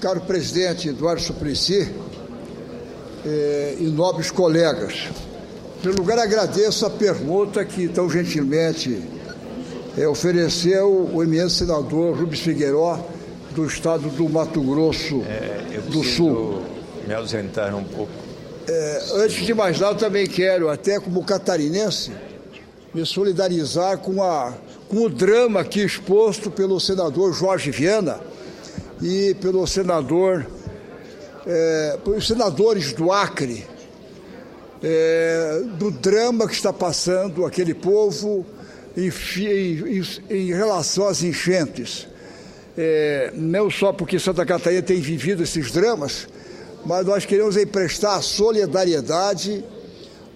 Caro presidente Eduardo Suplicy e nobres colegas, em primeiro lugar agradeço a pergunta que tão gentilmente ofereceu o eminente senador Rubens Figueiró, do estado do Mato Grosso do Sul. Me ausentar um pouco. Antes de mais nada, eu também quero, até como catarinense, me solidarizar com o drama aqui exposto pelo senador Jorge Viana e pelos senadores do Acre, do drama que está passando aquele povo em relação às enchentes. Não só porque Santa Catarina tem vivido esses dramas, mas nós queremos emprestar solidariedade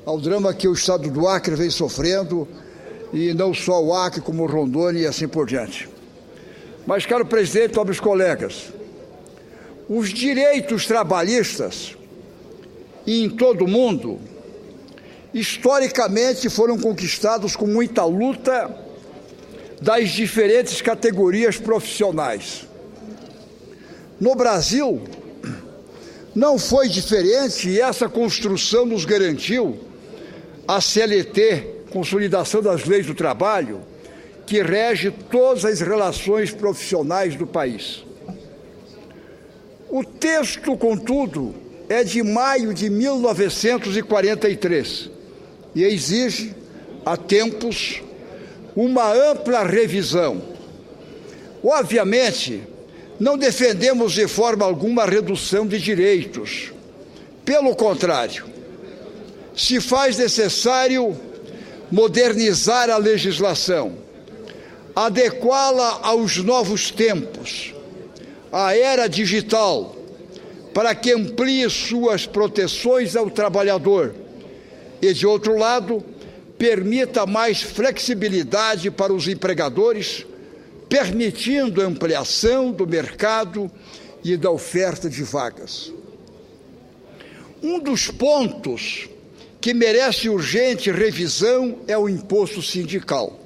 ao drama que o estado do Acre vem sofrendo, e não só o Acre, como o Rondônia e assim por diante. Mas, caro presidente, nobres colegas, os direitos trabalhistas em todo o mundo, historicamente, foram conquistados com muita luta das diferentes categorias profissionais. No Brasil, não foi diferente, e essa construção nos garantiu a CLT, Consolidação das Leis do Trabalho, que rege todas as relações profissionais do país. O texto, contudo, é de maio de 1943 e exige, há tempos, uma ampla revisão. Obviamente, não defendemos de forma alguma a redução de direitos. Pelo contrário, se faz necessário modernizar a legislação, adequá-la aos novos tempos, à era digital, para que amplie suas proteções ao trabalhador e, de outro lado, permita mais flexibilidade para os empregadores, permitindo a ampliação do mercado e da oferta de vagas. Um dos pontos que merece urgente revisão é o imposto sindical.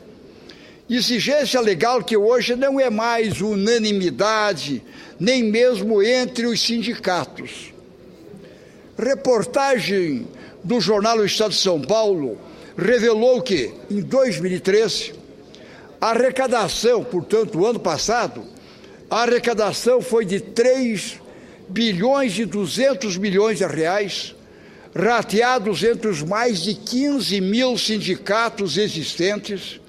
Exigência legal que hoje não é mais unanimidade, nem mesmo entre os sindicatos. Reportagem do jornal O Estado de São Paulo revelou que, em 2013, a arrecadação, portanto, o ano passado, a arrecadação foi de 3 bilhões e 200 milhões de reais, rateados entre os mais de 15 mil sindicatos existentes,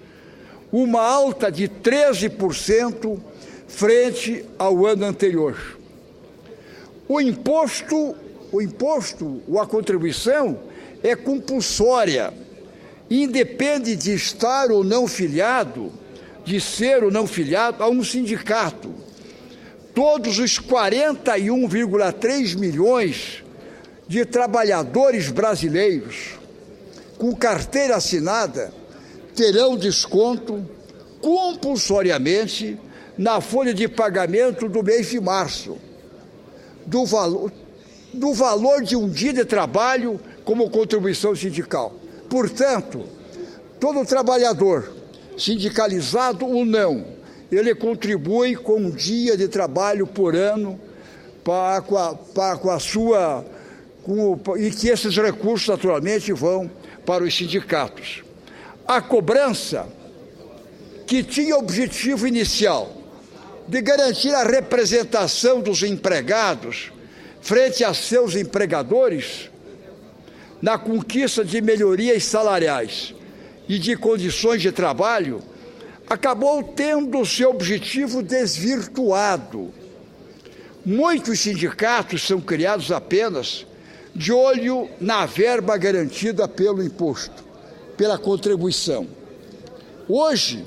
uma alta de 13% frente ao ano anterior. A contribuição é compulsória, independe de estar ou não filiado, de ser ou não filiado a um sindicato. Todos os 41,3 milhões de trabalhadores brasileiros com carteira assinada terão desconto compulsoriamente na folha de pagamento do mês de março, do valor de um dia de trabalho como contribuição sindical. Portanto, todo trabalhador, sindicalizado ou não, ele contribui com um dia de trabalho por ano e que esses recursos, naturalmente, vão para os sindicatos. A cobrança, que tinha o objetivo inicial de garantir a representação dos empregados frente a seus empregadores na conquista de melhorias salariais e de condições de trabalho, acabou tendo seu objetivo desvirtuado. Muitos sindicatos são criados apenas de olho na verba garantida pelo imposto, pela contribuição. Hoje,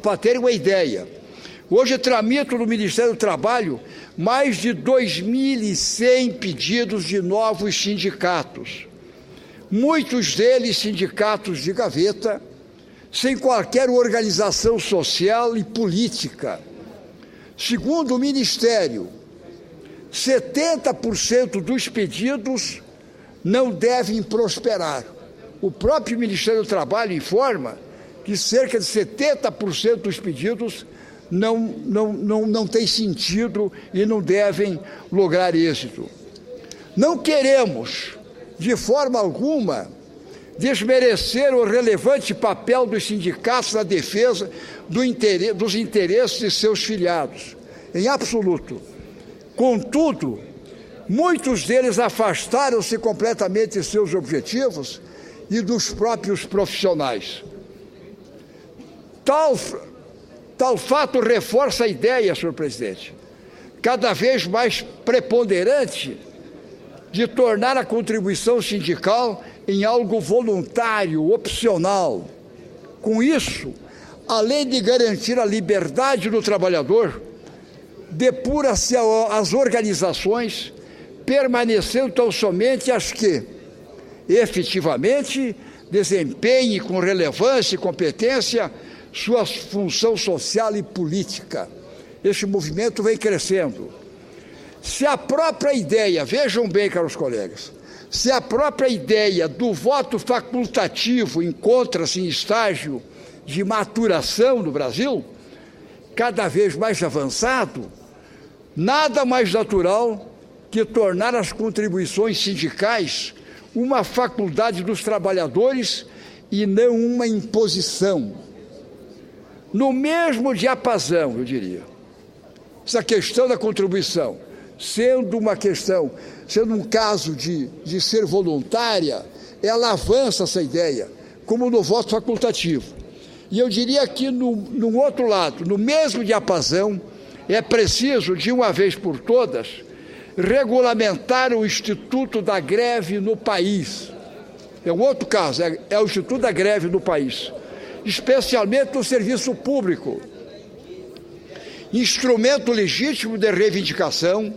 para terem uma ideia, hoje tramito no Ministério do Trabalho mais de 2.100 pedidos de novos sindicatos. Muitos deles sindicatos de gaveta, sem qualquer organização social e política. Segundo o Ministério, 70% dos pedidos não devem prosperar. O próprio Ministério do Trabalho informa que cerca de 70% dos pedidos não tem sentido e não devem lograr êxito. Não queremos, de forma alguma, desmerecer o relevante papel dos sindicatos na defesa dos interesses de seus filiados, em absoluto. Contudo, muitos deles afastaram-se completamente de seus objetivos e dos próprios profissionais. Tal fato reforça a ideia, senhor presidente, cada vez mais preponderante de tornar a contribuição sindical em algo voluntário, opcional. Com isso, além de garantir a liberdade do trabalhador, depura-se as organizações, permanecendo tão somente as que, efetivamente, desempenhem com relevância e competência sua função social e política. Este movimento vem crescendo. Se a própria ideia, vejam bem, caros colegas, se a própria ideia do voto facultativo encontra-se em estágio de maturação no Brasil, cada vez mais avançado, nada mais natural que tornar as contribuições sindicais uma faculdade dos trabalhadores e não uma imposição. No mesmo diapasão, eu diria, essa questão da contribuição, sendo um caso de ser voluntária, ela avança essa ideia, como no voto facultativo. E eu diria que, no outro lado, no mesmo diapasão, é preciso, de uma vez por todas, regulamentar o Instituto da Greve no país. É um outro caso, é o Instituto da Greve no país, especialmente no serviço público. Instrumento legítimo de reivindicação,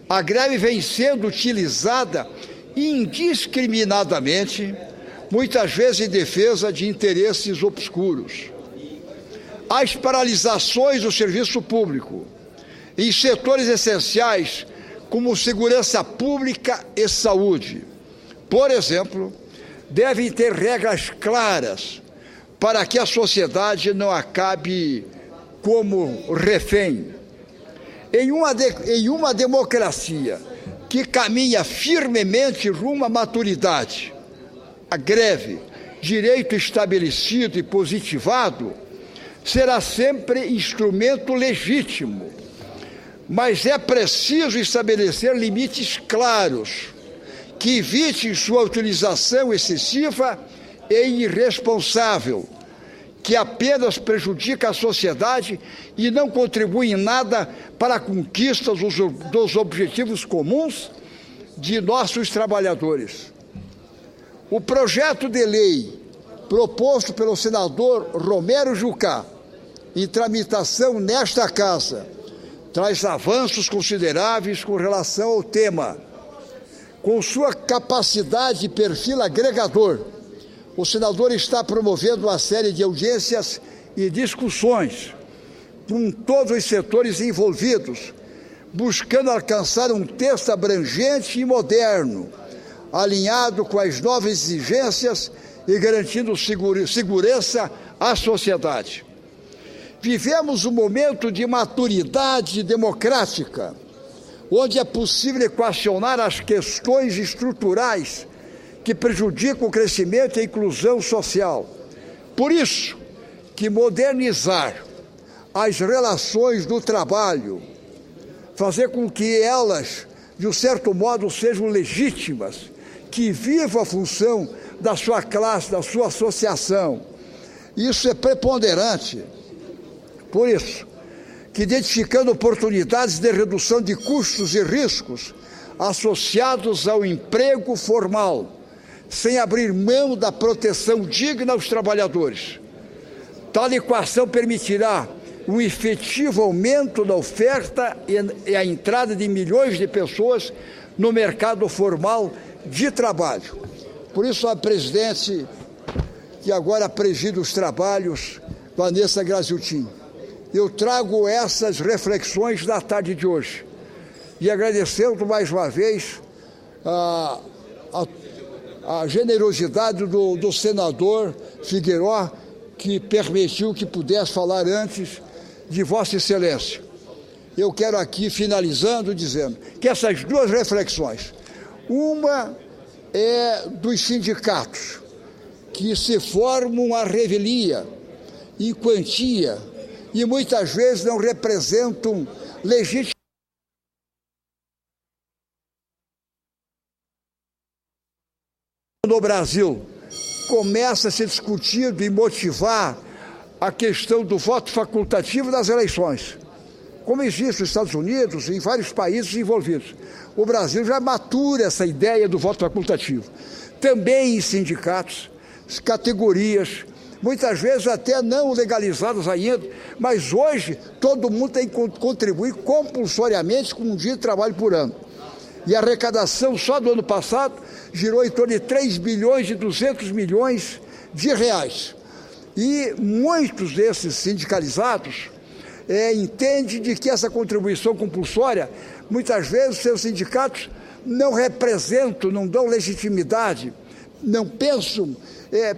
a greve vem sendo utilizada indiscriminadamente, muitas vezes em defesa de interesses obscuros. As paralisações do serviço público em setores essenciais como segurança pública e saúde, por exemplo, devem ter regras claras para que a sociedade não acabe como refém. Em uma democracia que caminha firmemente rumo à maturidade, a greve, direito estabelecido e positivado, será sempre instrumento legítimo, mas é preciso estabelecer limites claros que evitem sua utilização excessiva e irresponsável, que apenas prejudica a sociedade e não contribui em nada para a conquista dos objetivos comuns de nossos trabalhadores. O projeto de lei proposto pelo senador Romero Jucá, em tramitação nesta Casa, traz avanços consideráveis com relação ao tema. Com sua capacidade e perfil agregador, o senador está promovendo uma série de audiências e discussões com todos os setores envolvidos, buscando alcançar um texto abrangente e moderno, alinhado com as novas exigências e garantindo segurança à sociedade. Vivemos um momento de maturidade democrática, onde é possível equacionar as questões estruturais que prejudicam o crescimento e a inclusão social. Por isso, que modernizar as relações do trabalho, fazer com que elas, de um certo modo, sejam legítimas, que vivam a função da sua classe, da sua associação, isso é preponderante. Por isso, que identificando oportunidades de redução de custos e riscos associados ao emprego formal, sem abrir mão da proteção digna aos trabalhadores. Tal equação permitirá um efetivo aumento da oferta e a entrada de milhões de pessoas no mercado formal de trabalho. Por isso, a presidente, que agora preside os trabalhos, Vanessa Graziotin, eu trago essas reflexões da tarde de hoje. E agradecendo mais uma vez a generosidade do senador Figueiró, que permitiu que pudesse falar antes, de Vossa Excelência, eu quero aqui, finalizando, dizendo que essas duas reflexões, uma é dos sindicatos, que se formam à revelia, em quantia, e muitas vezes não representam legitimamente no Brasil. Começa a ser discutido e motivar a questão do voto facultativo das eleições, como existe nos Estados Unidos e em vários países envolvidos. O Brasil já matura essa ideia do voto facultativo. Também em sindicatos, categorias, muitas vezes até não legalizadas ainda, mas hoje todo mundo tem que contribuir compulsoriamente com um dia de trabalho por ano. E a arrecadação só do ano passado girou em torno de 3 bilhões e 200 milhões de reais. E muitos desses sindicalizados entendem de que essa contribuição compulsória, muitas vezes seus sindicatos não representam, não dão legitimidade, não pensam,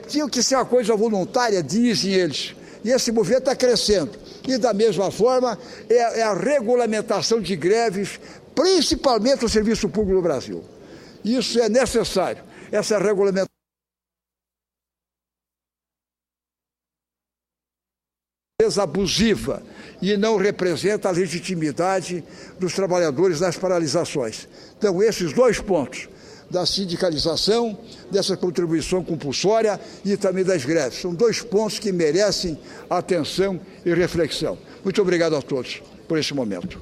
tinha que ser uma coisa voluntária, dizem eles. E esse movimento está crescendo. E da mesma forma, é a regulamentação de greves, principalmente no serviço público no Brasil. Isso é necessário, essa regulamentação abusiva e não representa a legitimidade dos trabalhadores nas paralisações. Então, esses dois pontos, da sindicalização, dessa contribuição compulsória e também das greves, são dois pontos que merecem atenção e reflexão. Muito obrigado a todos por esse momento.